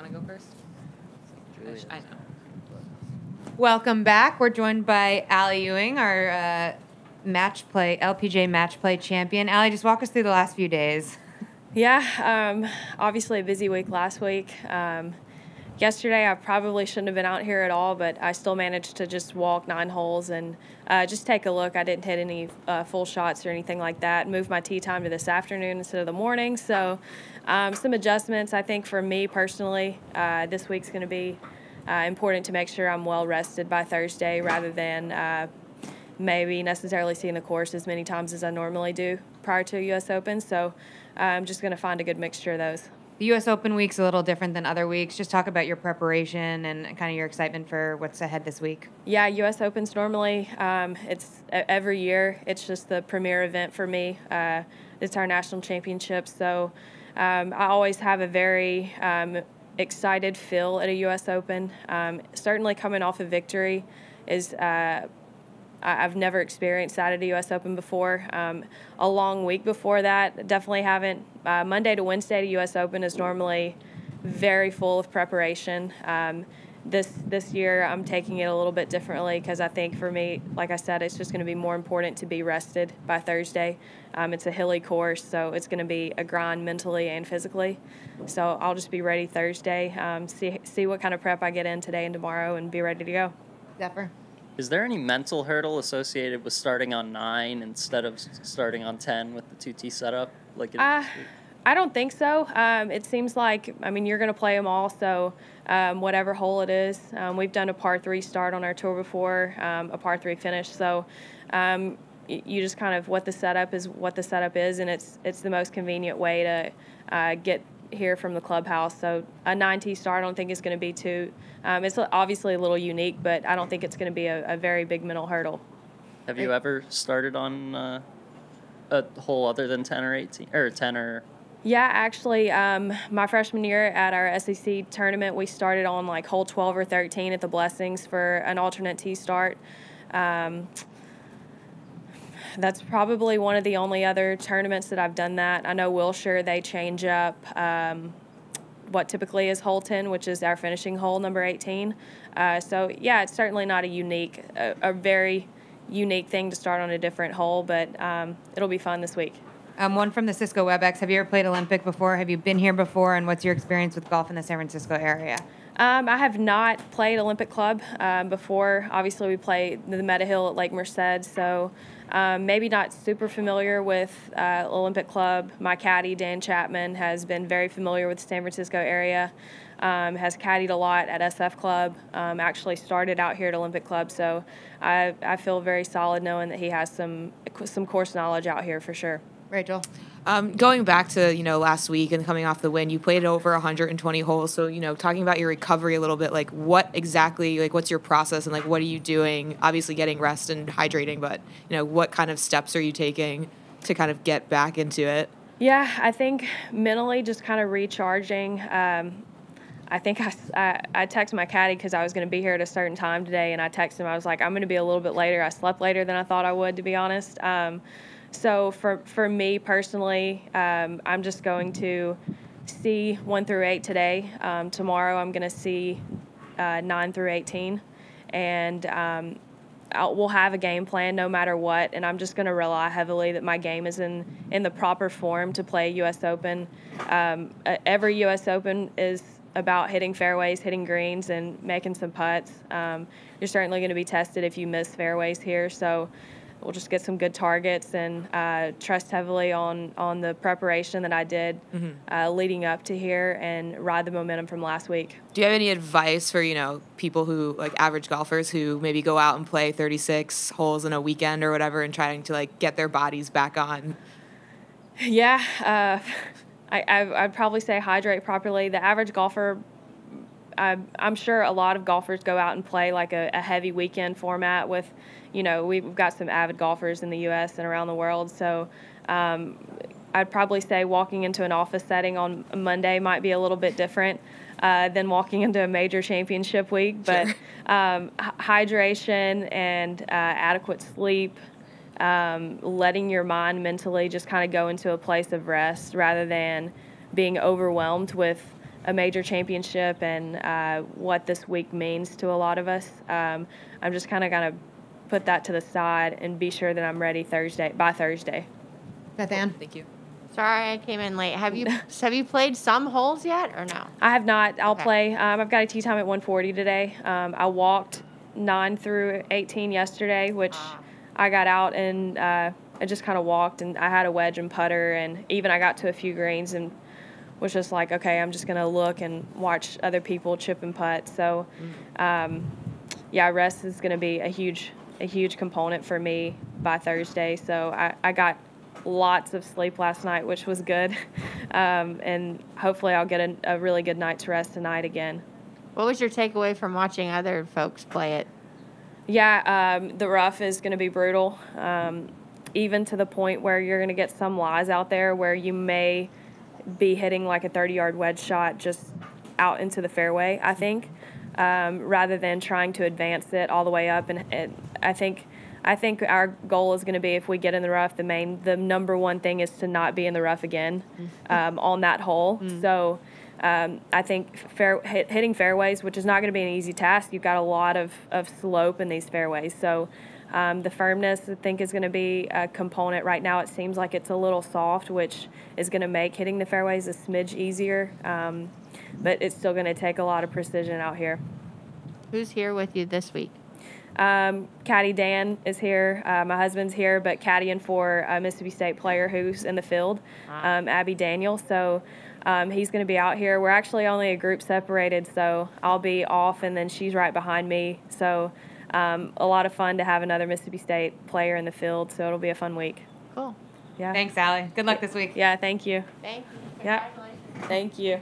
want to go first? I know. Welcome back. We're joined by Allie Ewing, our LPGA match play champion. Allie, just walk us through the last few days. Yeah, obviously a busy week last week. Yesterday, I probably shouldn't have been out here at all, but I still managed to just walk 9 holes and just take a look. I didn't hit any full shots or anything like that. Moved my tee time to this afternoon instead of the morning. So some adjustments, I think, for me personally. This week's going to be important to make sure I'm well rested by Thursday rather than maybe necessarily seeing the course as many times as I normally do prior to a U.S. Open. So I'm just going to find a good mixture of those. The U.S. Open week's a little different than other weeks. Just talk about your preparation and kind of your excitement for what's ahead this week. Yeah, U.S. Open's normally, it's every year. It's just the premier event for me. It's our national championship. So I always have a very excited feel at a U.S. Open. Certainly coming off a victory is I've never experienced that at a U.S. Open before. A long week before that, definitely haven't. Monday to Wednesday to U.S. Open is normally very full of preparation. This year I'm taking it a little bit differently because I think for me, like I said, it's just going to be more important to be rested by Thursday. It's a hilly course, so it's going to be a grind mentally and physically. So I'll just be ready Thursday, see what kind of prep I get in today and tomorrow, and be ready to go. Zephyr? Is there any mental hurdle associated with starting on 9 instead of starting on 10 with the 2T setup? Like I don't think so. It seems like, you're going to play them all, so whatever hole it is. We've done a par 3 start on our tour before, a par 3 finish. So you just kind of what the setup is, and it's the most convenient way to get here from the clubhouse. So a 9T start I don't think is going to be too it's obviously a little unique, but I don't think it's going to be a very big mental hurdle. Have you ever started on a hole other than 10 or 18 or 10 or? Yeah, actually, my freshman year at our SEC tournament, we started on like hole 12 or 13 at the Blessings for an alternate tee start. That's probably one of the only other tournaments that I've done that. I know Wilshire, they change up what typically is hole 10, which is our finishing hole, number 18. So, yeah, it's certainly not a very unique thing to start on a different hole, but it'll be fun this week. One from the Cisco WebEx. Have you ever played Olympic before? Have you been here before? And what's your experience with golf in the San Francisco area? I have not played Olympic Club before. Obviously, we play the Metahill at Lake Merced, so maybe not super familiar with Olympic Club. My caddy, Dan Chapman, has been very familiar with the San Francisco area, has caddied a lot at SF Club, actually started out here at Olympic Club, so I feel very solid knowing that he has some course knowledge out here for sure. Rachel? Going back to, last week and coming off the win, you played over 120 holes. So, talking about your recovery a little bit, like what exactly, like what's your process and like what are you doing? Obviously getting rest and hydrating, but, what kind of steps are you taking to kind of get back into it? Yeah, I think mentally just kind of recharging. I think I texted my caddy because I was going to be here at a certain time today, and I texted him. I was like, I'm going to be a little bit later. I slept later than I thought I would, to be honest. So for me personally, I'm just going to see 1 through 8 today. Tomorrow I'm going to see 9 through 18, and we'll have a game plan no matter what. And I'm just going to rely heavily that my game is in the proper form to play U.S. Open. Every U.S. Open is about hitting fairways, hitting greens, and making some putts. You're certainly going to be tested if you miss fairways here. So we'll just get some good targets and trust heavily on the preparation that I did leading up to here and ride the momentum from last week. Do you have any advice for, people who, like average golfers who maybe go out and play 36 holes in a weekend or whatever and trying to, like, get their bodies back on? Yeah, I'd probably say hydrate properly. The average golfer, I'm sure a lot of golfers go out and play like a heavy weekend format with, we've got some avid golfers in the U.S. and around the world. So I'd probably say walking into an office setting on Monday might be a little bit different than walking into a major championship week. But Sure. Hydration and adequate sleep, letting your mind mentally just kind of go into a place of rest rather than being overwhelmed with a major championship and what this week means to a lot of us. I'm just kind of going to put that to the side and be sure that I'm ready by Thursday. Beth Ann? Thank you. Sorry, I came in late. Have you played some holes yet or no? I have not. I'll Okay. play. I've got a tee time at 1:40 today. I walked 9 through 18 yesterday, which I got out and I just kind of walked, and I had a wedge and putter, and even I got to a few greens and was just like, okay, I'm just going to look and watch other people chip and putt. So, yeah, rest is going to be a huge component for me by Thursday. So I got lots of sleep last night, which was good. And hopefully I'll get a really good night's rest tonight again. What was your takeaway from watching other folks play it? Yeah, the rough is going to be brutal, even to the point where you're going to get some lies out there where you may be hitting like a 30-yard wedge shot just out into the fairway, I think, rather than trying to advance it all the way up. And I think our goal is going to be, if we get in the rough, the number one thing is to not be in the rough again on that hole. So I think hitting fairways, which is not going to be an easy task, you've got a lot of slope in these fairways. So the firmness, I think, is going to be a component. Right now it seems like it's a little soft, which is going to make hitting the fairways a smidge easier. But it's still going to take a lot of precision out here. Who's here with you this week? Caddy Dan is here. My husband's here, but caddying for a Mississippi State player who's in the field, Abby Daniel. So he's going to be out here. We're actually only a group separated, so I'll be off, and then she's right behind me. So a lot of fun to have another Mississippi State player in the field, so it'll be a fun week. Cool. Yeah. Thanks, Allie. Good luck this week. Yeah, thank you. Thank you. Yeah. Congratulations. Thank you.